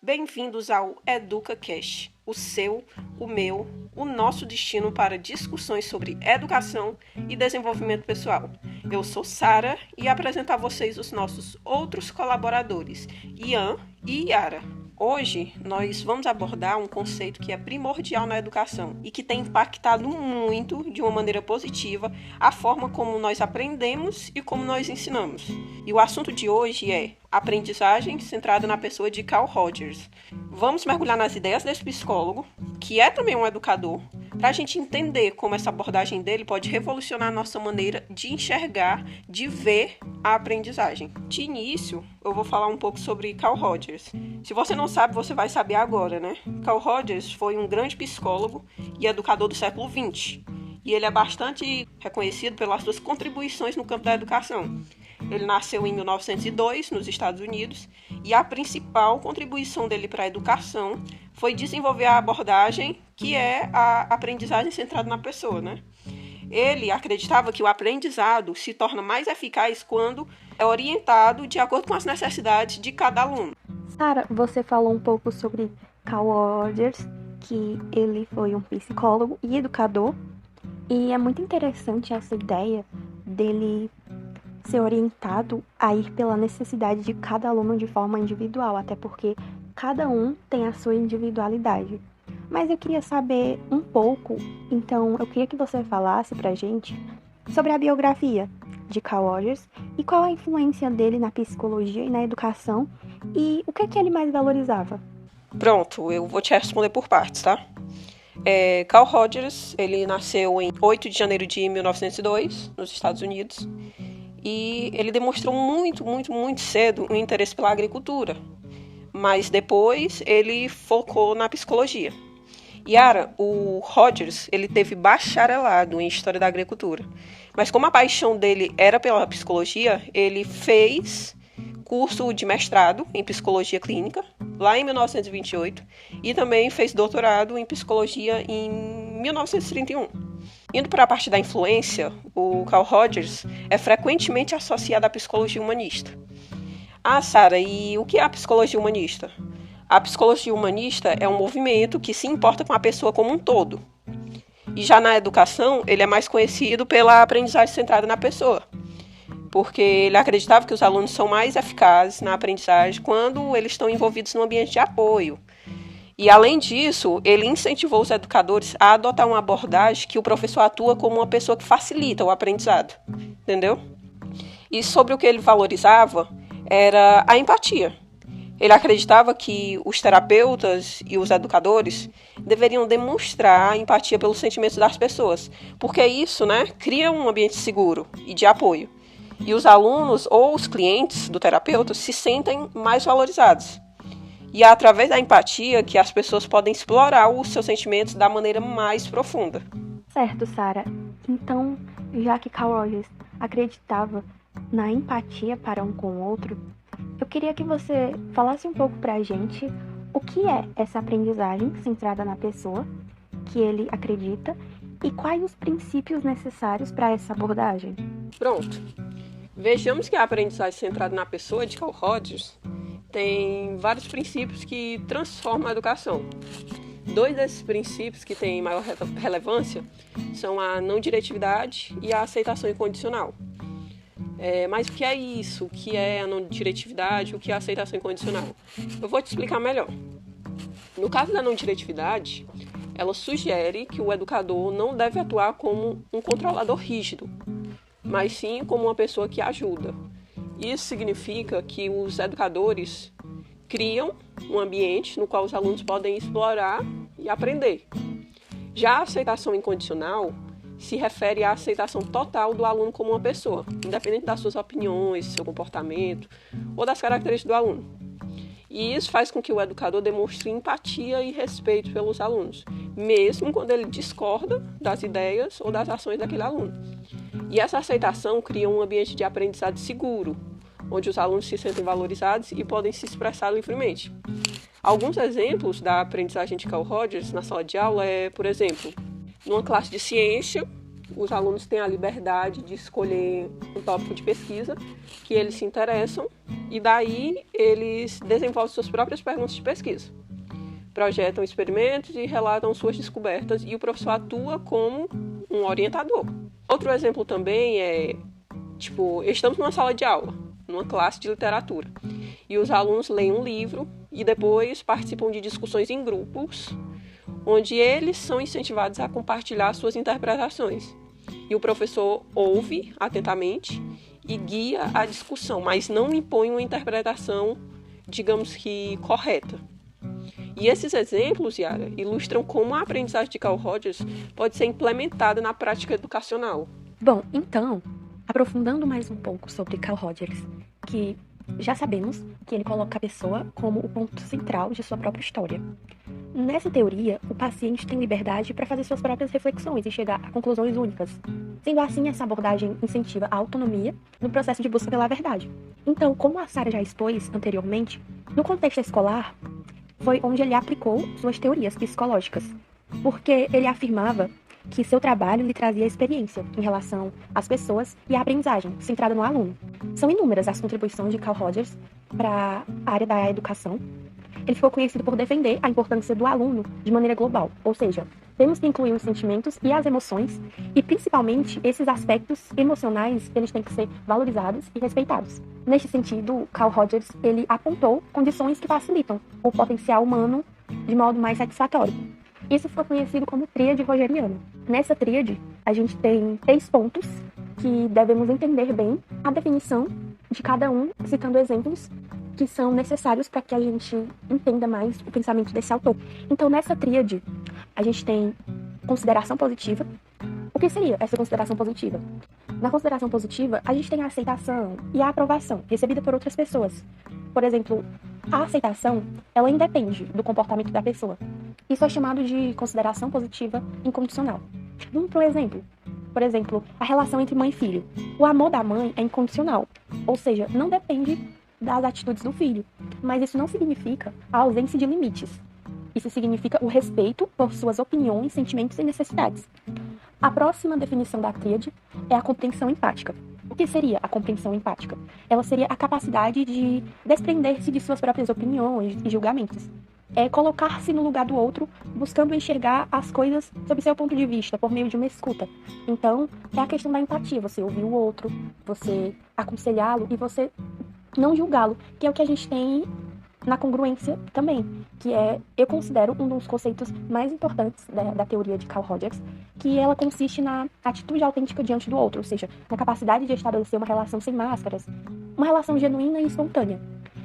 Bem-vindos ao EducaCast, o seu, o meu, o nosso destino para discussões sobre educação e desenvolvimento pessoal. Eu sou Sara e apresento a vocês os nossos outros colaboradores, Ian e Yara. Hoje, nós vamos abordar um conceito que é primordial na educação e que tem impactado muito, de uma maneira positiva, a forma como nós aprendemos e como nós ensinamos. E o assunto de hoje é aprendizagem centrada na pessoa de Carl Rogers. Vamos mergulhar nas ideias desse psicólogo, que é também um educador, para a gente entender como essa abordagem dele pode revolucionar a nossa maneira de enxergar, de ver a aprendizagem. De início, eu vou falar um pouco sobre Carl Rogers. Se você não sabe, você vai saber agora, né? Carl Rogers foi um grande psicólogo e educador do século XX. E ele é bastante reconhecido pelas suas contribuições no campo da educação. Ele nasceu em 1902, nos Estados Unidos, e a principal contribuição dele para a educação foi desenvolver a abordagem que é a aprendizagem centrada na pessoa, né? Ele acreditava que o aprendizado se torna mais eficaz quando é orientado de acordo com as necessidades de cada aluno. Sara, você falou um pouco sobre Carl Rogers, que ele foi um psicólogo e educador, e é muito interessante essa ideia dele ser orientado a ir pela necessidade de cada aluno de forma individual, até porque cada um tem a sua individualidade. Mas eu queria saber um pouco, então eu queria que você falasse pra gente sobre a biografia de Carl Rogers e qual a influência dele na psicologia e na educação e o que ele mais valorizava. Pronto, eu vou te responder por partes, tá? Carl Rogers, ele nasceu em 8 de janeiro de 1902, nos Estados Unidos, e ele demonstrou muito cedo um interesse pela agricultura, mas depois ele focou na psicologia. Yara, o Rogers, ele teve bacharelado em História da Agricultura, mas como a paixão dele era pela psicologia, ele fez curso de mestrado em Psicologia Clínica, lá em 1928, e também fez doutorado em Psicologia em 1931. Indo para a parte da influência, o Carl Rogers é frequentemente associado à psicologia humanista. Ah, Sara, e o que é a psicologia humanista? A psicologia humanista é um movimento que se importa com a pessoa como um todo. E já na educação, ele é mais conhecido pela aprendizagem centrada na pessoa, porque ele acreditava que os alunos são mais eficazes na aprendizagem quando eles estão envolvidos num ambiente de apoio. E, além disso, ele incentivou os educadores a adotar uma abordagem que o professor atua como uma pessoa que facilita o aprendizado, entendeu? E sobre o que ele valorizava era a empatia. Ele acreditava que os terapeutas e os educadores deveriam demonstrar a empatia pelos sentimentos das pessoas, porque isso, né, cria um ambiente seguro e de apoio. E os alunos ou os clientes do terapeuta se sentem mais valorizados. E é através da empatia que as pessoas podem explorar os seus sentimentos da maneira mais profunda. Certo, Sara. Então, já que Carl Rogers acreditava na empatia para um com o outro, eu queria que você falasse um pouco pra gente o que é essa aprendizagem centrada na pessoa que ele acredita e quais os princípios necessários para essa abordagem. Pronto. Vejamos que a aprendizagem centrada na pessoa de Carl Rogers tem vários princípios que transformam a educação. Dois desses princípios que têm maior relevância são a não diretividade e a aceitação incondicional. Mas o que é isso? O que é a não diretividade? O que é a aceitação incondicional? Eu vou te explicar melhor. No caso da não diretividade, ela sugere que o educador não deve atuar como um controlador rígido, mas sim como uma pessoa que ajuda. Isso significa que os educadores criam um ambiente no qual os alunos podem explorar e aprender. Já a aceitação incondicional se refere à aceitação total do aluno como uma pessoa, independente das suas opiniões, seu comportamento ou das características do aluno. E isso faz com que o educador demonstre empatia e respeito pelos alunos, mesmo quando ele discorda das ideias ou das ações daquele aluno. E essa aceitação cria um ambiente de aprendizado seguro, onde os alunos se sentem valorizados e podem se expressar livremente. Alguns exemplos da aprendizagem de Carl Rogers na sala de aula por exemplo, numa classe de ciência, os alunos têm a liberdade de escolher um tópico de pesquisa que eles se interessam E daí eles desenvolvem suas próprias perguntas de pesquisa, projetam experimentos e relatam suas descobertas, e o professor atua como um orientador. Outro exemplo também é, estamos numa sala de aula, numa classe de literatura, e os alunos leem um livro e depois participam de discussões em grupos, onde eles são incentivados a compartilhar suas interpretações. E o professor ouve atentamente e guia a discussão, mas não impõe uma interpretação, digamos que, correta. E esses exemplos, Yara, ilustram como a aprendizagem de Carl Rogers pode ser implementada na prática educacional. Bom, então, aprofundando mais um pouco sobre Carl Rogers, que já sabemos que ele coloca a pessoa como o ponto central de sua própria história. Nessa teoria, o paciente tem liberdade para fazer suas próprias reflexões e chegar a conclusões únicas. Sendo assim, essa abordagem incentiva a autonomia no processo de busca pela verdade. Então, como a Sarah já expôs anteriormente, no contexto escolar, foi onde ele aplicou suas teorias psicológicas, porque ele afirmava que seu trabalho lhe trazia experiência em relação às pessoas e à aprendizagem, centrada no aluno. São inúmeras as contribuições de Carl Rogers para a área da educação. Ele ficou conhecido por defender a importância do aluno de maneira global, ou seja, temos que incluir os sentimentos e as emoções, e principalmente esses aspectos emocionais, eles têm que ser valorizados e respeitados. Neste sentido, Carl Rogers, ele apontou condições que facilitam o potencial humano de modo mais satisfatório. Isso foi conhecido como tríade rogeriana. Nessa tríade, a gente tem 3 pontos que devemos entender bem a definição de cada um, citando exemplos que são necessários para que a gente entenda mais o pensamento desse autor. Então, nessa tríade, a gente tem consideração positiva. O que seria essa consideração positiva? Na consideração positiva, a gente tem a aceitação e a aprovação recebida por outras pessoas. Por exemplo, a aceitação, ela independe do comportamento da pessoa. Isso é chamado de consideração positiva incondicional. Vamos para um exemplo. Por exemplo, a relação entre mãe e filho. O amor da mãe é incondicional, ou seja, não depende das atitudes do filho. Mas isso não significa a ausência de limites. Isso significa o respeito por suas opiniões, sentimentos e necessidades. A próxima definição da tríade é a compreensão empática. O que seria a compreensão empática? Ela seria a capacidade de desprender-se de suas próprias opiniões e julgamentos. É colocar-se no lugar do outro, buscando enxergar as coisas sob seu ponto de vista, por meio de uma escuta. Então, é a questão da empatia, você ouvir o outro, você aconselhá-lo e você não julgá-lo, que é o que a gente tem na congruência também, que é, eu considero um dos conceitos mais importantes da teoria de Carl Rogers, que ela consiste na atitude autêntica diante do outro, ou seja, na capacidade de estabelecer uma relação sem máscaras, uma relação genuína e espontânea.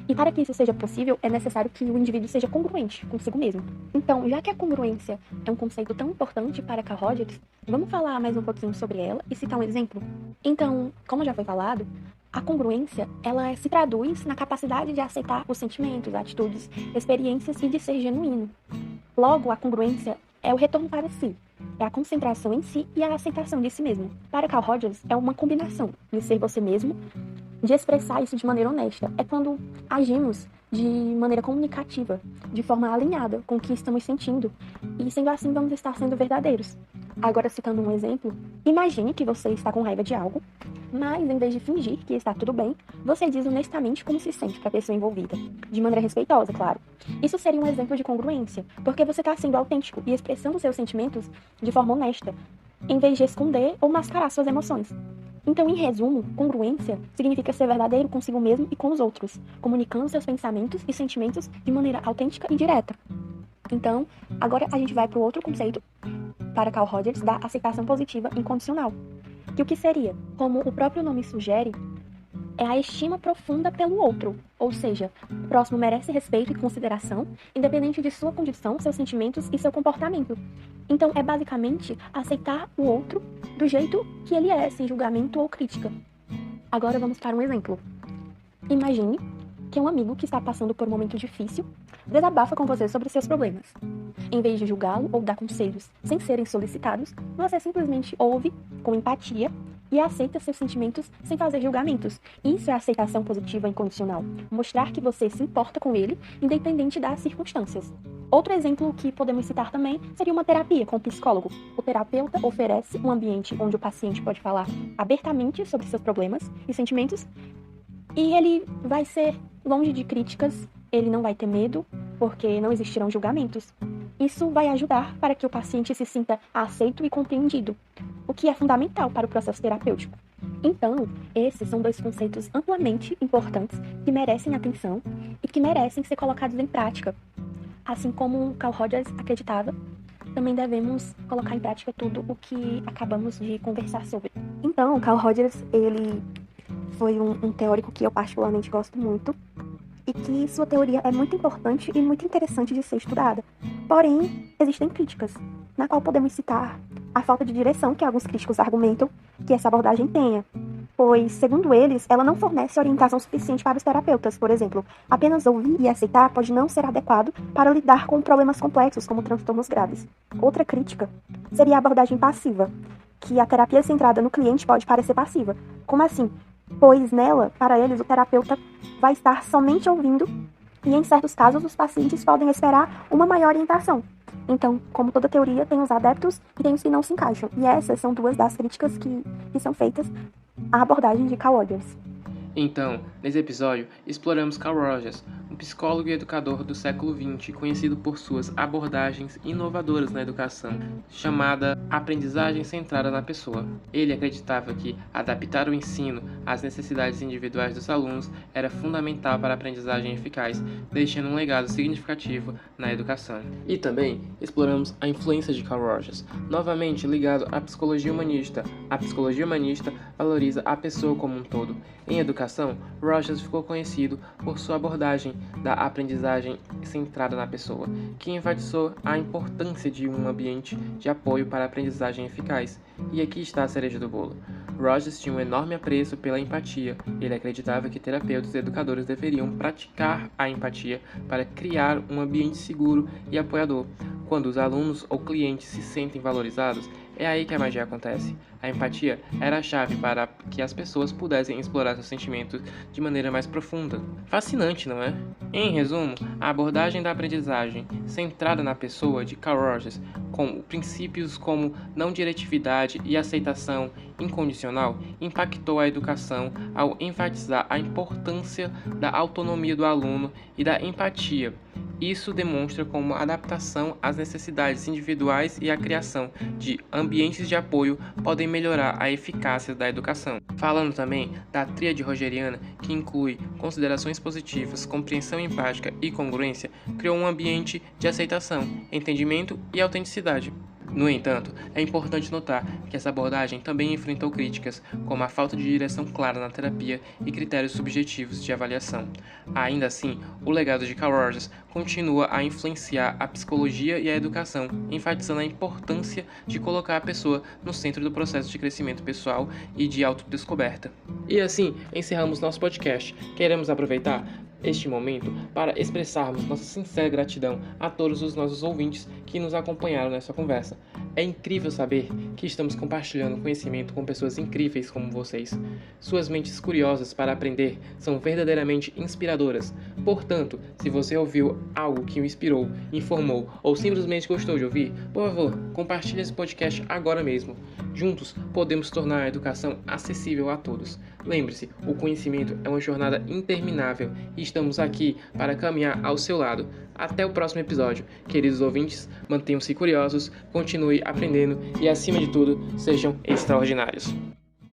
E para que isso seja possível, é necessário que o indivíduo seja congruente consigo mesmo. Então, já que a congruência é um conceito tão importante para Carl Rogers, vamos falar mais um pouquinho sobre ela e citar um exemplo? Então, como já foi falado, a congruência, ela se traduz na capacidade de aceitar os sentimentos, atitudes, experiências e de ser genuíno. Logo, a congruência é o retorno para si, é a concentração em si e a aceitação de si mesmo. Para Carl Rogers, é uma combinação de ser você mesmo, de expressar isso de maneira honesta. É quando agimos de maneira comunicativa, de forma alinhada com o que estamos sentindo, e sendo assim vamos estar sendo verdadeiros. Agora, citando um exemplo, imagine que você está com raiva de algo, mas em vez de fingir que está tudo bem, você diz honestamente como se sente para a pessoa envolvida, de maneira respeitosa, claro. Isso seria um exemplo de congruência, porque você está sendo autêntico e expressando seus sentimentos de forma honesta, em vez de esconder ou mascarar suas emoções. Então, em resumo, congruência significa ser verdadeiro consigo mesmo e com os outros, comunicando seus pensamentos e sentimentos de maneira autêntica e direta. Então, agora a gente vai para o outro conceito, para Carl Rogers, da aceitação positiva incondicional. Que o que seria? Como o próprio nome sugere, é a estima profunda pelo outro, ou seja, o próximo merece respeito e consideração, independente de sua condição, seus sentimentos e seu comportamento. Então, é basicamente aceitar o outro do jeito que ele é, sem julgamento ou crítica. Agora vamos para um exemplo. Imagine que um amigo que está passando por um momento difícil desabafa com você sobre seus problemas. Em vez de julgá-lo ou dar conselhos sem serem solicitados, você simplesmente ouve com empatia e aceita seus sentimentos sem fazer julgamentos. Isso é aceitação positiva incondicional. Mostrar que você se importa com ele, independente das circunstâncias. Outro exemplo que podemos citar também seria uma terapia com o psicólogo. O terapeuta oferece um ambiente onde o paciente pode falar abertamente sobre seus problemas e sentimentos, E ele vai ser longe de críticas, ele não vai ter medo, porque não existirão julgamentos. Isso vai ajudar para que o paciente se sinta aceito e compreendido, o que é fundamental para o processo terapêutico. Então, esses são 2 conceitos amplamente importantes que merecem atenção e que merecem ser colocados em prática. Assim como Carl Rogers acreditava, também devemos colocar em prática tudo o que acabamos de conversar sobre. Então, Carl Rogers, ele foi um teórico que eu particularmente gosto muito e que sua teoria é muito importante e muito interessante de ser estudada. Porém, existem críticas, na qual podemos citar a falta de direção que alguns críticos argumentam que essa abordagem tenha, pois, segundo eles, ela não fornece orientação suficiente para os terapeutas. Por exemplo, apenas ouvir e aceitar pode não ser adequado para lidar com problemas complexos, como transtornos graves. Outra crítica seria a abordagem passiva, que a terapia centrada no cliente pode parecer passiva. Como assim? Pois nela, para eles, o terapeuta vai estar somente ouvindo e, em certos casos, os pacientes podem esperar uma maior orientação. Então, como toda teoria, tem os adeptos e tem os que não se encaixam. E essas são 2 das críticas que são feitas à abordagem de Carl Rogers. Então, nesse episódio, exploramos Carl Rogers, um psicólogo e educador do século XX, conhecido por suas abordagens inovadoras na educação, chamada aprendizagem centrada na pessoa. Ele acreditava que adaptar o ensino às necessidades individuais dos alunos era fundamental para a aprendizagem eficaz, deixando um legado significativo na educação. E também exploramos a influência de Carl Rogers, novamente ligado à psicologia humanista. A psicologia humanista valoriza a pessoa como um todo. Em educação, Rogers ficou conhecido por sua abordagem da aprendizagem centrada na pessoa, que enfatizou a importância de um ambiente de apoio para a aprendizagem eficaz. E aqui está a cereja do bolo. Rogers tinha um enorme apreço pela empatia. Ele acreditava que terapeutas e educadores deveriam praticar a empatia para criar um ambiente seguro e apoiador. Quando os alunos ou clientes se sentem valorizados, é aí que a magia acontece. A empatia era a chave para que as pessoas pudessem explorar seus sentimentos de maneira mais profunda. Fascinante, não é? Em resumo, a abordagem da aprendizagem centrada na pessoa de Carl Rogers, com princípios como não diretividade e aceitação incondicional, impactou a educação ao enfatizar a importância da autonomia do aluno e da empatia. Isso demonstra como a adaptação às necessidades individuais e a criação de ambientes de apoio podem melhorar a eficácia da educação. Falando também da tríade rogeriana, que inclui considerações positivas, compreensão empática e congruência, criou um ambiente de aceitação, entendimento e autenticidade. No entanto, é importante notar que essa abordagem também enfrentou críticas, como a falta de direção clara na terapia e critérios subjetivos de avaliação. Ainda assim, o legado de Carl Rogers continua a influenciar a psicologia e a educação, enfatizando a importância de colocar a pessoa no centro do processo de crescimento pessoal e de autodescoberta. E assim, encerramos nosso podcast. Queremos aproveitar este momento para expressarmos nossa sincera gratidão a todos os nossos ouvintes que nos acompanharam nessa conversa. É incrível saber que estamos compartilhando conhecimento com pessoas incríveis como vocês. Suas mentes curiosas para aprender são verdadeiramente inspiradoras. Portanto, se você ouviu algo que o inspirou, informou ou simplesmente gostou de ouvir, por favor, compartilhe esse podcast agora mesmo. Juntos, podemos tornar a educação acessível a todos. Lembre-se, o conhecimento é uma jornada interminável e estamos aqui para caminhar ao seu lado. Até o próximo episódio. Queridos ouvintes, mantenham-se curiosos, continue aprendendo e, acima de tudo, sejam extraordinários.